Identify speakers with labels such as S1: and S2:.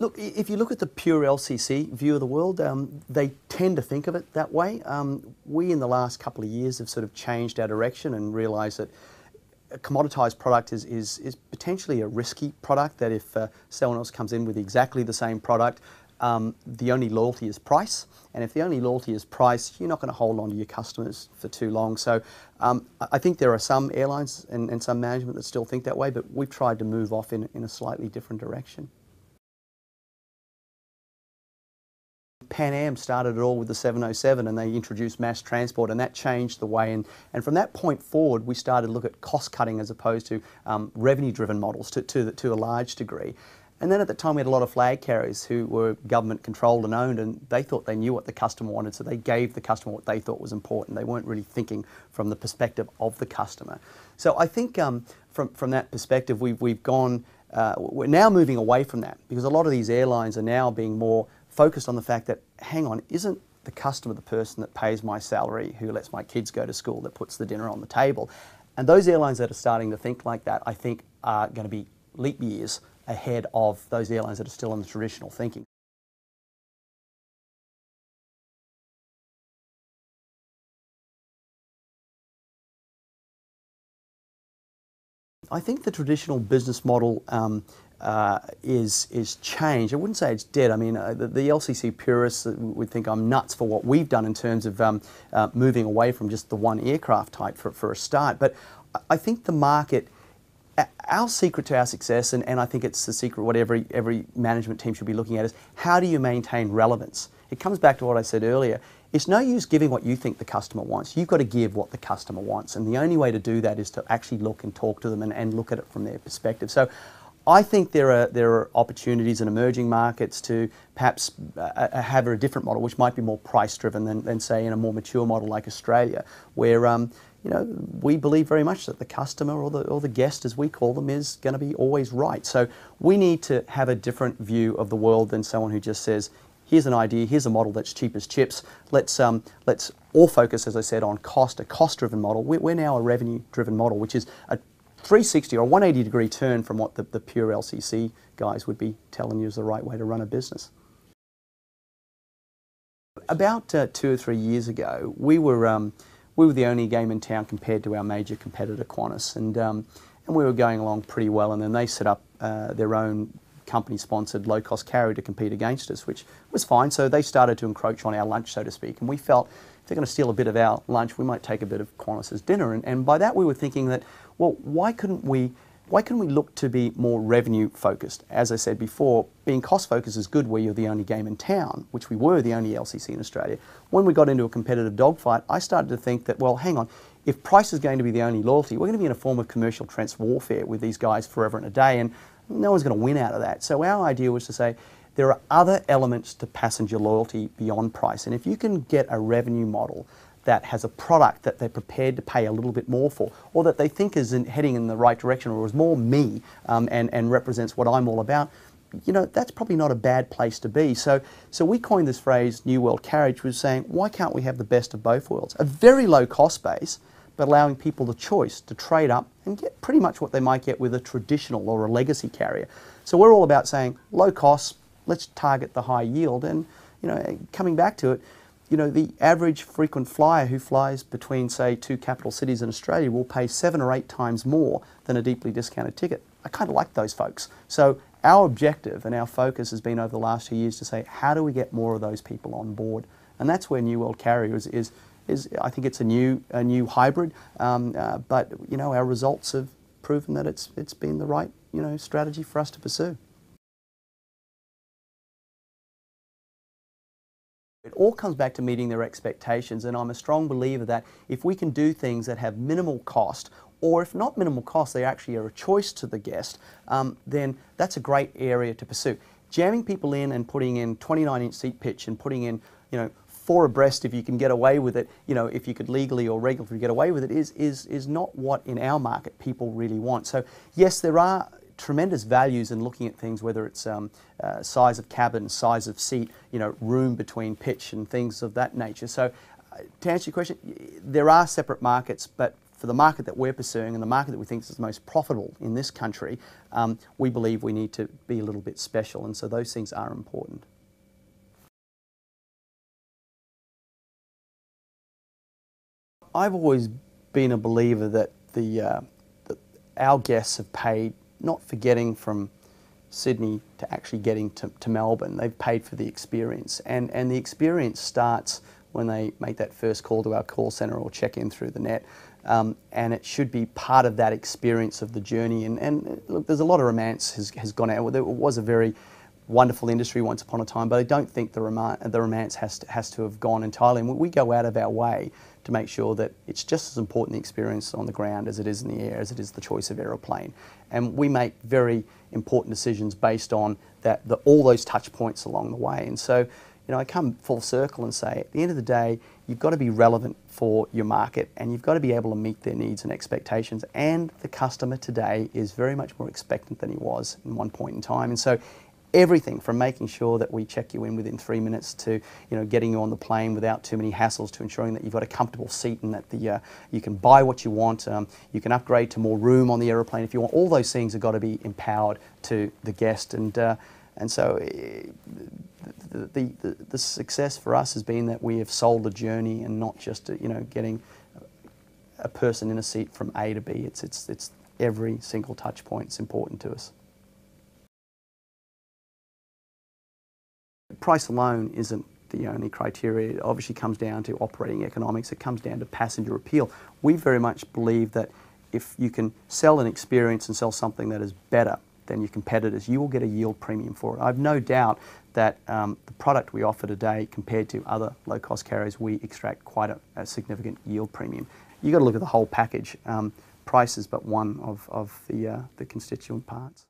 S1: Look, if you look at the pure LCC view of the world, they tend to think of it that way. We, in the last couple of years, have sort of changed our direction and realised that a commoditised product is potentially a risky product, that if someone else comes in with exactly the same product, the only loyalty is price. And if the only loyalty is price, you're not going to hold on to your customers for too long. So I think there are some airlines and some management that still think that way, but we've tried to move off in a slightly different direction. Pan Am started it all with the 707, and they introduced mass transport, and that changed the way. And from that point forward, we started to look at cost cutting as opposed to revenue-driven models to a large degree. And then at the time, we had a lot of flag carriers who were government controlled and owned, and they thought they knew what the customer wanted, so they gave the customer what they thought was important. They weren't really thinking from the perspective of the customer. So I think from that perspective, we've gone, we're now moving away from that, because a lot of these airlines are now being more focused on the fact that, hang on, isn't the customer the person that pays my salary, who lets my kids go to school, that puts the dinner on the table? And those airlines that are starting to think like that, I think, are going to be leap years ahead of those airlines that are still in the traditional thinking. I think the traditional business model is changed. I wouldn't say it's dead. I mean, the LCC purists would think I'm nuts for what we've done in terms of moving away from just the one aircraft type for a start. But I think the market, our secret to our success, and I think it's the secret what every management team should be looking at, is how do you maintain relevance? It comes back to what I said earlier. It's no use giving what you think the customer wants. You've got to give what the customer wants. And the only way to do that is to actually look and talk to them and look at it from their perspective. So I think there are opportunities in emerging markets to perhaps have a different model, which might be more price-driven than say, in a more mature model like Australia, where you know, we believe very much that the customer or the guest, as we call them, is going to be always right. So we need to have a different view of the world than someone who just says, here's an idea, here's a model that's cheap as chips. Let's all focus, as I said, on cost, a cost-driven model. We're now a revenue-driven model, which is a 360 or 180-degree turn from what the pure LCC guys would be telling you is the right way to run a business. About 2 or 3 years ago, we were the only game in town compared to our major competitor, Qantas, and we were going along pretty well. And then they set up their own company-sponsored low-cost carrier to compete against us, which was fine. So they started to encroach on our lunch, so to speak, and we felt if they're going to steal a bit of our lunch, we might take a bit of Qantas's dinner. And by that, we were thinking that, well, why couldn't we look to be more revenue focused? As I said before, being cost focused is good where you're the only game in town, which we were the only LCC in Australia. When we got into a competitive dogfight, I started to think that, well, hang on, if price is going to be the only loyalty, we're going to be in a form of commercial trench warfare with these guys forever and a day, and no one's going to win out of that. So our idea was to say, there are other elements to passenger loyalty beyond price, and if you can get a revenue model that has a product that they're prepared to pay a little bit more for, or that they think is heading in the right direction, or is more me and represents what I'm all about, you know, that's probably not a bad place to be. So we coined this phrase, New World Carriage, which was saying, why can't we have the best of both worlds? A very low cost base, but allowing people the choice to trade up and get pretty much what they might get with a traditional or a legacy carrier. So we're all about saying, low cost, let's target the high yield. And, you know, coming back to it, you know, the average frequent flyer who flies between, say, 2 capital cities in Australia will pay 7 or 8 times more than a deeply discounted ticket. I kind of like those folks. So our objective and our focus has been over the last few years to say, how do we get more of those people on board? And that's where New World Carrier is I think it's a new hybrid, but, you know, our results have proven that it's been the right, you know, strategy for us to pursue. It all comes back to meeting their expectations, and I'm a strong believer that if we can do things that have minimal cost, or if not minimal cost, they actually are a choice to the guest, then that's a great area to pursue. Jamming people in and putting in 29-inch seat pitch and putting in, you know, 4 abreast if you can get away with it, you know, if you could legally or regularly get away with it, is not what in our market people really want. So yes, there are tremendous values in looking at things, whether it's size of cabin, size of seat, you know, room between pitch and things of that nature. So to answer your question, there are separate markets, but for the market that we're pursuing and the market that we think is the most profitable in this country, we believe we need to be a little bit special, and so those things are important. I've always been a believer that that our guests have paid not for getting from Sydney to actually getting to Melbourne. They've paid for the experience, and the experience starts when they make that first call to our call centre or check in through the net, and it should be part of that experience of the journey. And look, there's a lot of romance has gone out. It was a very wonderful industry once upon a time, but I don't think the romance has to have gone entirely. And we go out of our way to make sure that it's just as important the experience on the ground as it is in the air, as it is the choice of aeroplane. And we make very important decisions based on all those touch points along the way. And so, I come full circle and say, at the end of the day, you've got to be relevant for your market, and you've got to be able to meet their needs and expectations. And the customer today is very much more expectant than he was in one point in time. And so everything from making sure that we check you in within 3 minutes to getting you on the plane without too many hassles, to ensuring that you've got a comfortable seat and that you can buy what you want, you can upgrade to more room on the aeroplane if you want. All those things have got to be empowered to the guest, and so the success for us has been that we have sold a journey and not just getting a person in a seat from A to B. It's every single touch point is important to us. Price alone isn't the only criteria. It obviously comes down to operating economics. It comes down to passenger appeal. We very much believe that if you can sell an experience and sell something that is better than your competitors, you will get a yield premium for it. I've no doubt that the product we offer today, compared to other low-cost carriers, we extract quite a significant yield premium. You've got to look at the whole package. Price is but one of the constituent parts.